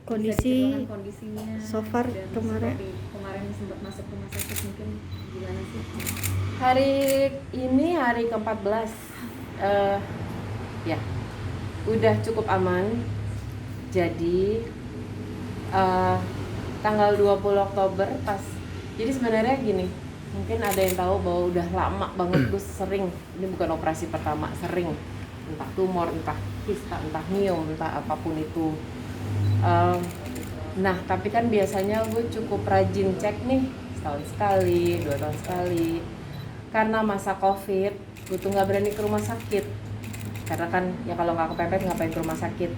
kondisi kondisinya so far dan kemarin kemarin sempat masuk rumah sakit, mungkin gimana sih? Hari ini hari ke-14, ya udah cukup aman. Jadi tanggal 20 Oktober pas, jadi sebenarnya gini, mungkin ada yang tahu bahwa udah lama banget gue sering, ini bukan operasi pertama, sering entah tumor, entah kista, entah miom, entah apapun itu. Nah tapi kan biasanya gue cukup rajin cek nih, setahun sekali, 2 tahun sekali. Karena masa covid, gue tuh nggak berani ke rumah sakit, karena kan ya kalau nggak kepepet ngapain ke rumah sakit.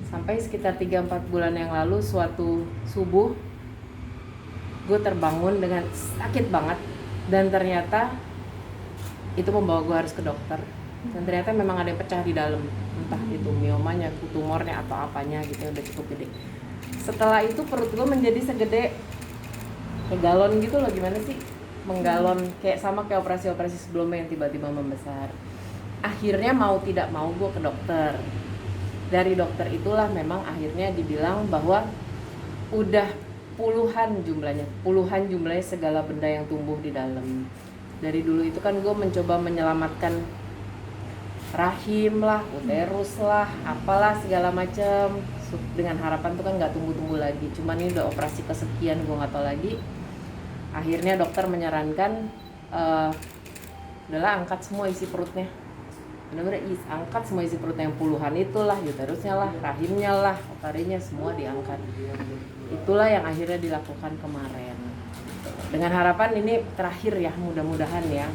Sampai sekitar 3-4 bulan yang lalu, suatu subuh gue terbangun dengan sakit banget, dan ternyata itu membawa gue harus ke dokter. Dan ternyata memang ada yang pecah di dalam, entah itu miomanya, tumornya atau apanya gitu, udah cukup gede. Setelah itu perut gue menjadi segede kayak galon gitu loh, gimana sih, menggalon, kayak sama kayak operasi-operasi sebelumnya yang tiba-tiba membesar. Akhirnya mau tidak mau gue ke dokter. Dari dokter itulah memang akhirnya dibilang bahwa udah puluhan jumlahnya segala benda yang tumbuh di dalam. Dari dulu itu kan gue mencoba menyelamatkan rahim lah, uterus lah, apalah segala macam, dengan harapan tuh kan nggak tumbuh lagi. Cuman ini udah operasi kesekian, gue nggak tahu lagi. Akhirnya dokter menyarankan udahlah angkat semua isi perutnya. Bener-bener angkat semua isi perutnya yang puluhan itulah, uterusnya lah, rahimnya lah, ovarinya, semua diangkat. Itulah yang akhirnya dilakukan kemarin. Dengan harapan ini terakhir ya, mudah-mudahan ya.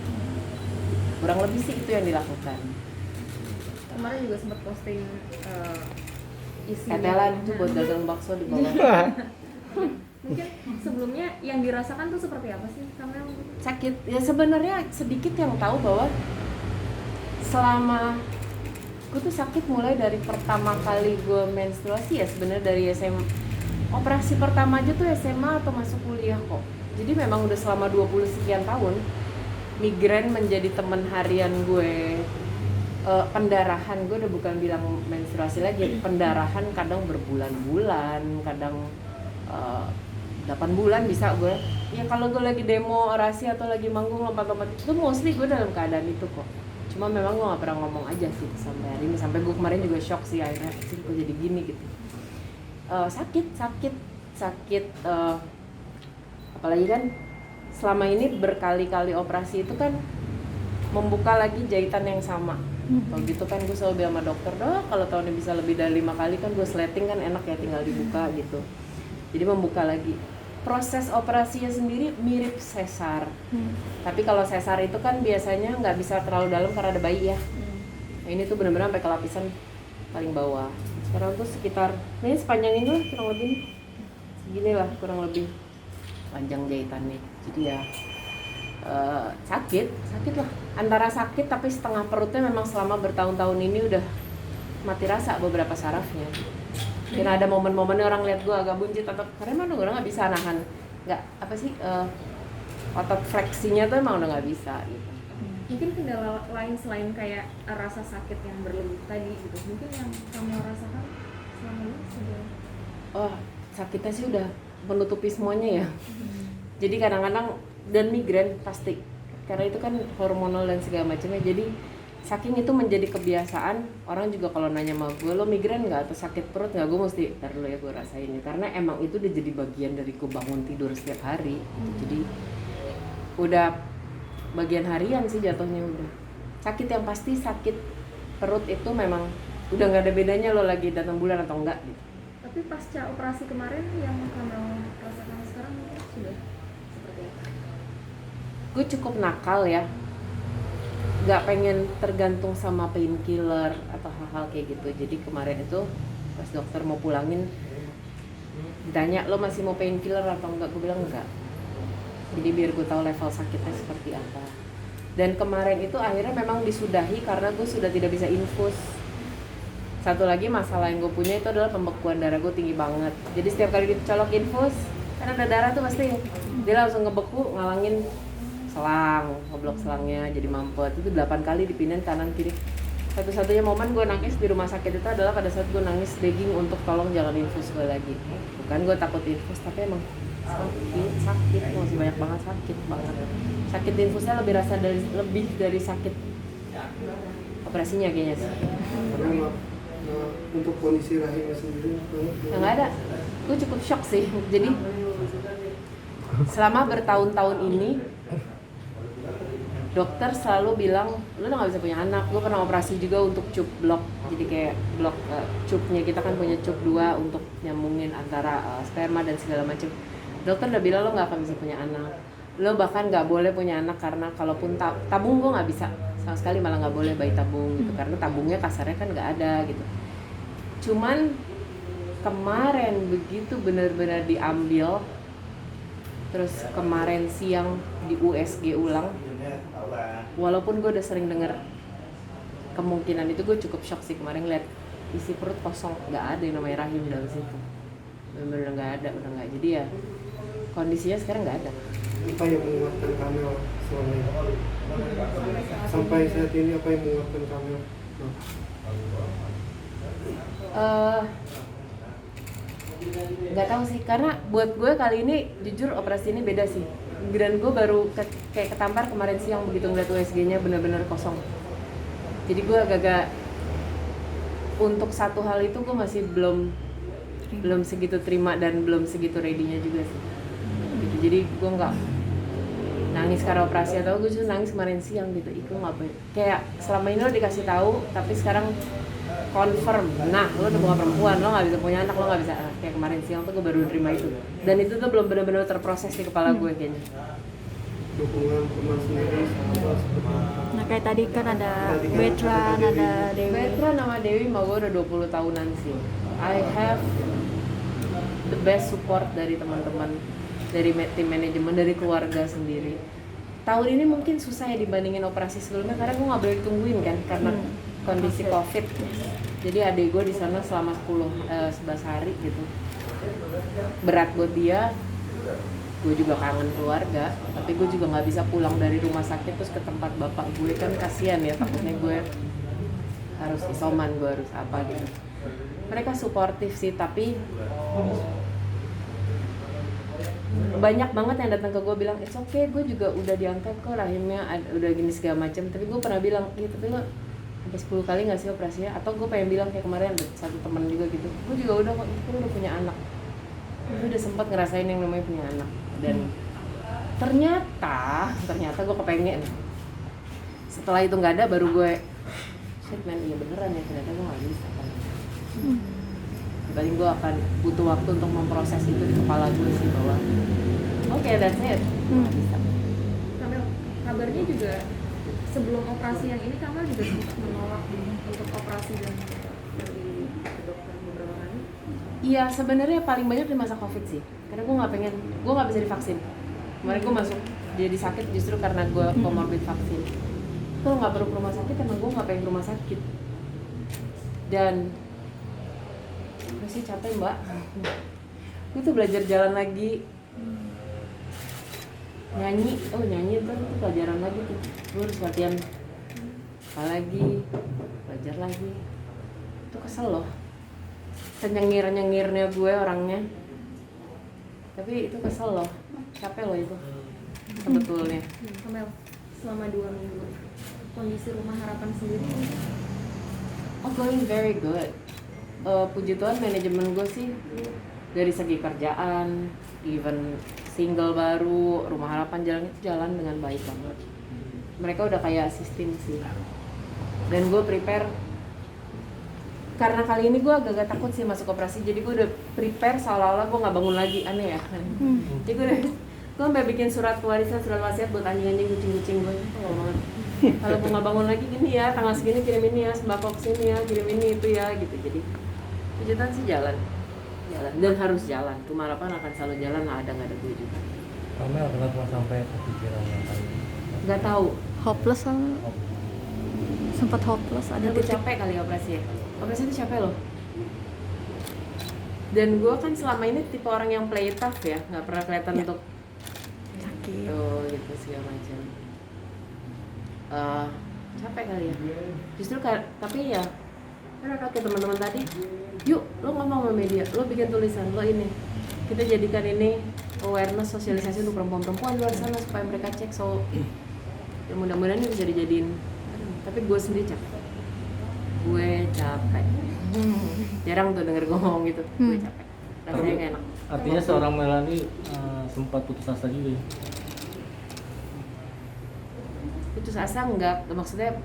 Kurang lebih sih itu yang dilakukan. Kemarin juga sempat posting isi Ketelan tuh buat dagang bakso di bawah. Mungkin sebelumnya yang dirasakan tuh seperti apa sih Kamel? Sakit ya, sebenarnya sedikit yang tahu bahwa selama gue tuh sakit mulai dari pertama kali gue menstruasi ya, sebenarnya dari SMA. Operasi pertama aja tuh SMA atau masuk kuliah kok. Jadi memang udah selama 20 sekian tahun migrain menjadi teman harian gue. Pendarahan gue udah bukan bilang menstruasi lagi, pendarahan kadang berbulan-bulan, kadang 8 bulan bisa gue. Ya kalau gue lagi demo orasi atau lagi manggung lompat-lompat itu mostly gue dalam keadaan itu kok. Cuma memang gue gak pernah ngomong aja sih sampai hari ini. Sampai gue kemarin juga shock sih, akhirnya sih gue jadi gini gitu. Sakit apalagi kan selama ini berkali-kali operasi itu kan membuka lagi jahitan yang sama. Kalau gitu kan gue selalu bilang sama dokter, kalau tahunnya bisa lebih dari 5 kali kan gue sleting kan enak ya, tinggal dibuka gitu. Jadi membuka lagi. Proses operasinya sendiri mirip sesar. Tapi kalau sesar itu kan biasanya nggak bisa terlalu dalam karena ada bayi ya. Nah, ini tuh benar-benar sampai ke lapisan paling bawah. Sekarang tuh sekitar, ini sepanjang ini lah kurang lebih, segini lah kurang lebih panjang jahitannya. Jadi ya sakit lah. Antara sakit tapi setengah perutnya memang selama bertahun-tahun ini udah mati rasa beberapa sarafnya. Mungkin ada momen-momen orang lihat gue agak buncit atau karena emang gue nggak bisa nahan, nggak apa sih otot fleksinya tuh emang udah nggak bisa gitu. Mungkin kendala lain selain kayak rasa sakit yang berlebih tadi gitu, mungkin yang kamu rasakan selama ini sudah? Sakitnya sih udah menutupi semuanya ya. Jadi kadang-kadang, dan migrain pasti karena itu kan hormonal dan segala macamnya. Jadi saking itu menjadi kebiasaan, orang juga kalau nanya sama gue, lo migrain nggak atau sakit perut nggak, gue mesti ntar dulu ya gue rasain ya, karena emang itu udah jadi bagian dari gue bangun tidur setiap hari. Jadi udah bagian harian sih jatuhnya. Udah sakit yang pasti, sakit perut itu memang udah nggak ada bedanya lo lagi datang bulan atau enggak gitu. Tapi pasca operasi kemarin yang kamu rasakan sekarang mungkin sudah seperti apa? Gue cukup nakal ya, nggak pengen tergantung sama painkiller atau hal-hal kayak gitu. Jadi kemarin itu pas dokter mau pulangin ditanya, lo masih mau painkiller atau enggak, gue bilang enggak. Jadi biar gue tahu level sakitnya seperti apa. Dan kemarin itu akhirnya memang disudahi karena gue sudah tidak bisa infus. Satu lagi masalah yang gue punya itu adalah pembekuan darah gue tinggi banget. Jadi setiap kali dicolok infus, kan ada darah tuh pasti dia langsung ngebeku, ngalangin selang, ngeblok selangnya jadi mampet. Itu 8 kali dipindahin kanan kiri. Satu-satunya momen gue nangis di rumah sakit itu adalah pada saat gue nangis begging untuk tolong jangan infus gue lagi. Bukan gue takut infus, tapi emang sakit, masih banyak banget sakit banget. Sakit di infusnya lebih dari sakit operasinya kayaknya sih. Karena untuk kondisi rahimnya sendiri Nggak ada, gue cukup shock sih. Jadi selama bertahun-tahun ini dokter selalu bilang lu udah nggak bisa punya anak. Gue pernah operasi juga untuk cup blok, jadi kayak blok cupnya kita kan punya cup 2 untuk nyambungin antara sperma dan segala macam. Dokter udah bilang lo nggak akan bisa punya anak, lo bahkan nggak boleh punya anak karena kalaupun tabung gue nggak bisa sama sekali, malah nggak boleh bayi tabung gitu karena tabungnya kasarnya kan nggak ada gitu. Cuman kemarin begitu benar-benar diambil, terus kemarin siang di USG ulang, walaupun gue udah sering denger kemungkinan itu, gue cukup shock sih kemarin lihat isi perut kosong, nggak ada yang namanya rahim dalam situ, benar-benar nggak ada, udah nggak. Jadi ya kondisinya sekarang nggak ada. apa yang menguatkan Kamel selama ini? Sampai saat ini apa yang menguatkan Kamel? Nggak tahu sih, karena buat gue kali ini jujur operasi ini beda sih. Dan gue baru kayak ketampar kemarin siang begitu ngeliat USG-nya benar-benar kosong. Jadi gue agak-agak untuk satu hal itu gue masih belum segitu terima dan belum segitu ready-nya juga sih. Gitu. Jadi gue nggak nangis karena operasi atau gue cuma nangis kemarin siang gitu. Itu ngapain? Kayak selama ini lo dikasih tahu, tapi sekarang confirm, nah lo udah bukan perempuan, lo nggak bisa punya anak, lo nggak bisa. Kayak kemarin siang tuh gue baru terima itu, dan itu tuh belum benar-benar terproses di kepala gue kayaknya. Dukungan teman sendiri sahabat seperti apa? Nah kayak tadi kan ada Betran, ada Dewi. Betran sama Dewi mah gue udah 20 tahunan sih. I have the best support dari teman-teman, dari tim manajemen, dari keluarga sendiri. Tahun ini mungkin susah ya dibandingin operasi sebelumnya karena gue nggak boleh ditungguin kan karena kondisi COVID. Jadi adik gue di sana selama 11 hari gitu. Berat buat dia. Gue juga kangen keluarga, tapi gue juga nggak bisa pulang dari rumah sakit terus ke tempat bapak gue, kan kasihan ya, takutnya gue harus isoman, gue harus apa gitu. Mereka suportif sih, tapi banyak banget yang datang ke gue bilang it's okay, gue juga udah diangkat kok rahimnya, udah gini segala macam. Tapi gue pernah bilang gitu, tapi lo sampai 10 kali nggak sih operasinya? Atau gue pengen bilang kayak kemarin ada satu teman juga gitu, gue juga udah kok, gue udah punya anak, gue udah sempat ngerasain yang namanya punya anak. Dan ternyata gue kepengen. Setelah itu nggak ada, baru gue shit man, iya beneran ya, ternyata gue nggak bisa kan. Paling gue akan butuh waktu untuk memproses itu di kepala gue sih, bahwa oke, that's it, nggak bisa. Kamel, kabarnya juga sebelum operasi yang ini Kamel juga sempat menolak untuk operasi dan dari dokter beberapa kali. Iya, sebenarnya paling banyak di masa COVID sih, karena gue nggak bisa divaksin. Kemarin gue masuk jadi sakit justru karena gue comorbid vaksin. Kalau nggak perlu ke rumah sakit, emang gue nggak pengen ke rumah sakit. Dan gue sih capek mbak, gue tuh belajar jalan lagi, nyanyi itu pelajaran lagi tuh. Gue harus latihan apa lagi, belajar lagi. Itu kesel loh, senyengir-nyengirnya gue orangnya, tapi itu kesel loh, capek loh itu sebetulnya. Kamel, selama 2 minggu kondisi Rumah Harapan sendiri Going very good. Puji Tuhan manajemen gue sih dari segi kerjaan, even single baru, Rumah Harapan jalan dengan baik banget. Mereka udah kayak sistem sih, dan gue prepare. Karena kali ini gue agak-agak takut sih masuk operasi, jadi gue udah prepare seolah-olah gue nggak bangun lagi, aneh ya. Jadi gue sampai bikin surat warisan, surat wasiat buat anjing-anjing, kucing-kucing gue. Banget. Kalau gue nggak bangun lagi gini ya, tanggal segini kirim ini ya, sembako kesini ya, kirim ini itu ya, gitu. Jadi kejutan sih jalan dan harus jalan. Rumah Harapan akan selalu jalan, nggak ada gue juga. Kamel kenapa sampai kepikiran yang kali? Nggak tahu. Hopeless kan, sempat hopeless, ada Gue titik. capek kali operasi ya. Operasi itu capek loh. Dan gue kan selama ini tipe orang yang play it tough ya, nggak pernah kelihatan untuk Sakit. gitu segala macam. capek kali ya. Justru tapi ya mereka kayak teman-teman tadi, yuk lo ngomong sama media, lo bikin tulisan, lo ini kita jadikan ini awareness, sosialisasi untuk perempuan-perempuan luar sana supaya mereka cek. So ya mudah-mudahan ini bisa dijadiin. Tapi gue sendiri capek, jarang tuh denger gue ngomong gitu. Gue capek, rasanya gak enak. Artinya seorang Melanie sempat putus asa juga ya? Putus asa enggak, maksudnya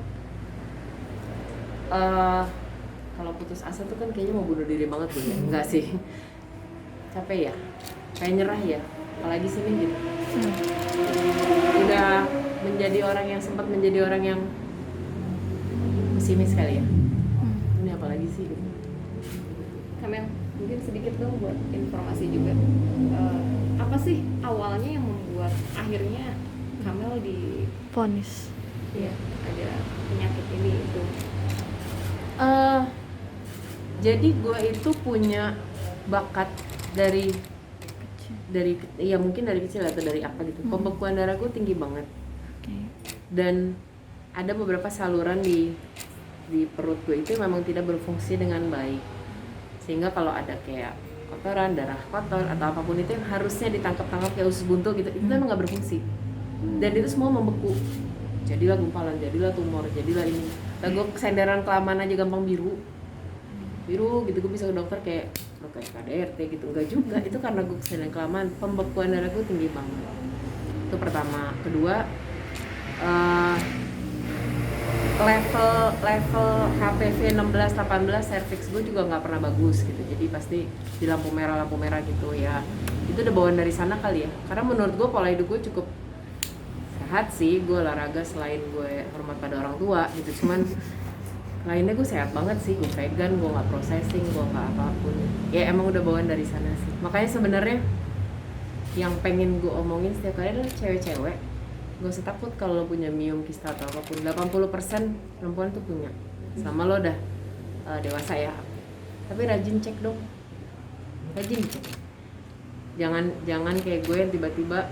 kalau putus asa tuh kan kayaknya mau bunuh diri banget tuh ya. Enggak sih, capek ya, kayak nyerah ya, apalagi sini gitu. Udah menjadi orang yang sempat menjadi orang yang pesimis kali ya. Ini apalagi sih gitu. Kamel, mungkin sedikit dong buat informasi juga. Apa sih awalnya yang membuat akhirnya Kamel Vonis. ya ada penyakit ini itu? Jadi gue itu punya bakat dari ya mungkin dari kecil atau dari apa gitu. Pembekuan darah gue tinggi banget. Dan ada beberapa saluran di perut gue itu memang tidak berfungsi dengan baik, sehingga kalau ada kayak kotoran, darah kotor atau apapun itu yang harusnya ditangkap kayak usus buntu gitu, itu memang nggak berfungsi, dan itu semua membeku. Jadilah gumpalan, jadilah tumor, jadilah ini. Nah, gue kesenderan kelamaan aja gampang biru gitu. Gue bisa ke dokter kayak lo kayak KDRT gitu, enggak juga. Itu karena gue kesenderan kelamaan, pembekuan darah gue tinggi banget. Itu pertama. Kedua, level HPV 16-18 cervix gue juga nggak pernah bagus gitu, jadi pasti di lampu merah gitu ya. Itu udah bawaan dari sana kali ya, karena menurut gue pola hidup gue cukup sehat sih. Gue olahraga selain gue hormat pada orang tua gitu, cuman lainnya gue sehat banget sih. Gue vegan, gue nggak processing, gue nggak apapun ya, emang udah bawaan dari sana sih. Makanya sebenarnya yang pengen gue omongin setiap kali adalah cewek-cewek gak usah takut kalau lo punya miom, kista atau apapun. 80% perempuan tuh punya, sama lo udah dewasa ya. Tapi rajin cek dong, rajin cek. Jangan kayak gue yang tiba-tiba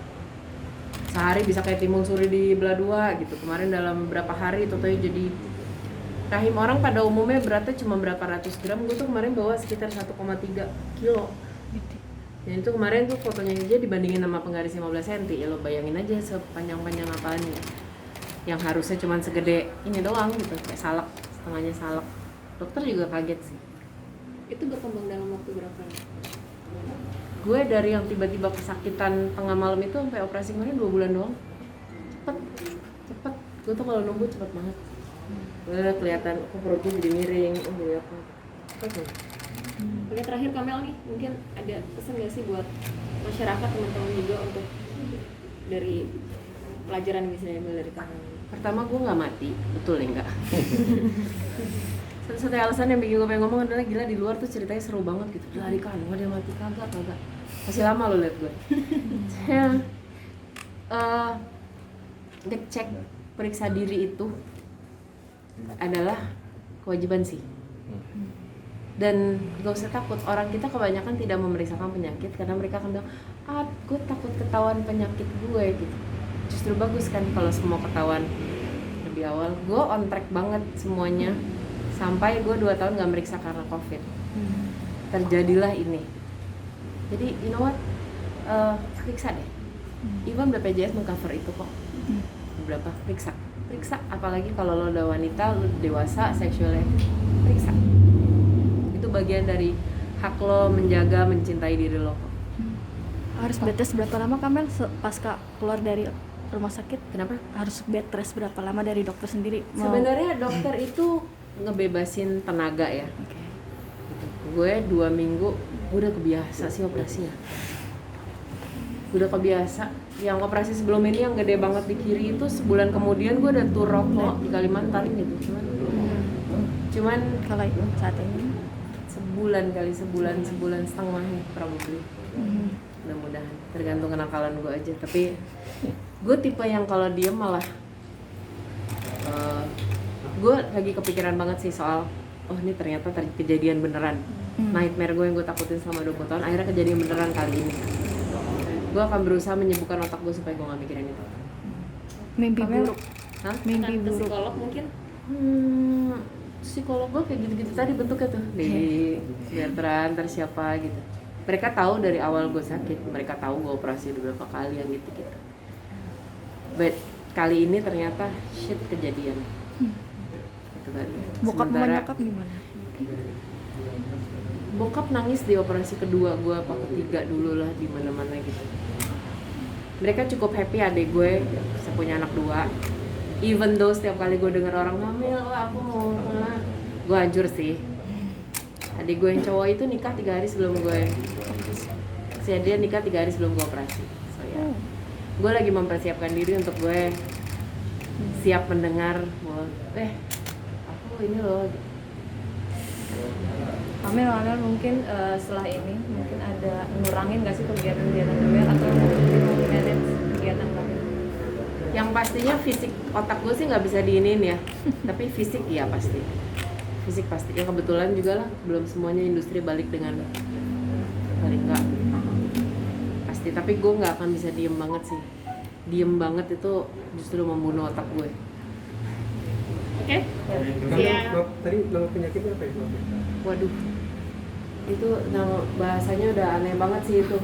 sehari bisa kayak timun suri di belah dua gitu. Kemarin dalam berapa hari totalnya jadi rahim orang pada umumnya beratnya cuma berapa ratus gram. Gue tuh kemarin bawa sekitar 1,3 kilo. Dan itu kemarin tuh fotonya aja dibandingin sama penggaris 15 cm, ya lo bayangin aja sepanjang-panjang apaan ya. Yang harusnya cuma segede ini doang gitu, kayak salak, setengahnya salak. Dokter juga kaget sih. Itu berkembang dalam waktu berapa? Gue dari yang tiba-tiba kesakitan tengah malam itu sampai operasi kemarin 2 bulan doang. Cepet. Gue tuh kalau nunggu cepet banget. Kelihatan perutnya jadi miring, apa. Cepet. Oke, terakhir Kamel nih, mungkin ada pesan nggak sih buat masyarakat, teman-teman juga untuk dari pelajaran misalnya dari Kamel? Pertama, gue nggak mati, betul ya nggak? Satu-satunya alasan yang bikin gue pengen ngomong adalah gila di luar tuh ceritanya seru banget gitu. Dilarikan, nggak dia mati, kagak. Masih lama lo liat gue. Saya ngecek periksa diri itu adalah kewajiban sih. Dan gak usah takut, orang kita kebanyakan tidak memeriksakan penyakit karena mereka akan bilang, gue takut ketahuan penyakit gue gitu. Justru bagus kan kalau semua ketahuan lebih awal. Gue on track banget semuanya sampai gue 2 tahun gak meriksa karena COVID. Terjadilah ini. Jadi you know what, periksa deh. Even BPJS mengcover itu kok. Berapa? Periksa, apalagi kalau lo udah wanita, lo dewasa, seksualnya, periksa. Itu bagian dari hak lo menjaga, mencintai diri lo. Harus bed rest berapa lama Kamel pasca keluar dari rumah sakit? Kenapa? Harus bed rest berapa lama dari dokter sendiri? Sebenarnya dokter itu ngebebasin tenaga ya. Oke. Gue 2 minggu, gue udah kebiasa sih operasinya. Udah kebiasa. Yang operasi sebelum ini yang gede banget di kiri itu sebulan kemudian gue udah tur rokok di Kalimantan gitu. Cuman Kalau saat ini sebulan setengah nih probably. Mudah-mudahan, tergantung kenakalan gue aja. Tapi gue tipe yang kalau diem malah gue lagi kepikiran banget sih soal ini ternyata kejadian beneran. Nightmare gue yang gue takutin selama 20 tahun akhirnya kejadian beneran kali ini. Gue akan berusaha menyembuhkan otak gue supaya gue gak mikirin itu. mimpi buruk. Hah? Mimpi Ke buruk. psikolog mungkin? psikolog gue kayak gitu-gitu tadi bentuknya tuh Dedi, Bertrand, ntar siapa gitu. Mereka tahu dari awal gue sakit, mereka tahu gue operasi beberapa kali yang gitu-gitu. But kali ini ternyata shit kejadian. Itu tadi. Bokap sama Sementara nyokap gimana? bokap nangis di operasi kedua gue apa ketiga dulu lah di mana-mana gitu. Mereka cukup happy adik gue, saya punya anak 2. Even though setiap kali gue denger orang hamil, wah aku mau gue hancur sih. Adik gue yang cowok itu nikah 3 hari sebelum gue dia nikah 3 hari sebelum gue operasi. So ya, gue lagi mempersiapkan diri untuk gue siap mendengar bahwa aku ini loh. Amel mungkin setelah ini mungkin ada ngurangin gak sih kegiatan-kegiatan Kamel atau mungkin mau manage kegiatan Kamel? Yang pastinya fisik otak gue sih nggak bisa diinin ya, tapi fisik iya pasti. Fisik pasti. Ya kebetulan juga lah belum semuanya industri balik dengan balik nggak pasti. Tapi gue nggak akan bisa diem banget sih. Diem banget itu justru membunuh otak gue. Oke? Tadi nama penyakitnya apa ya? Waduh, itu nama bahasanya udah aneh banget sih itu.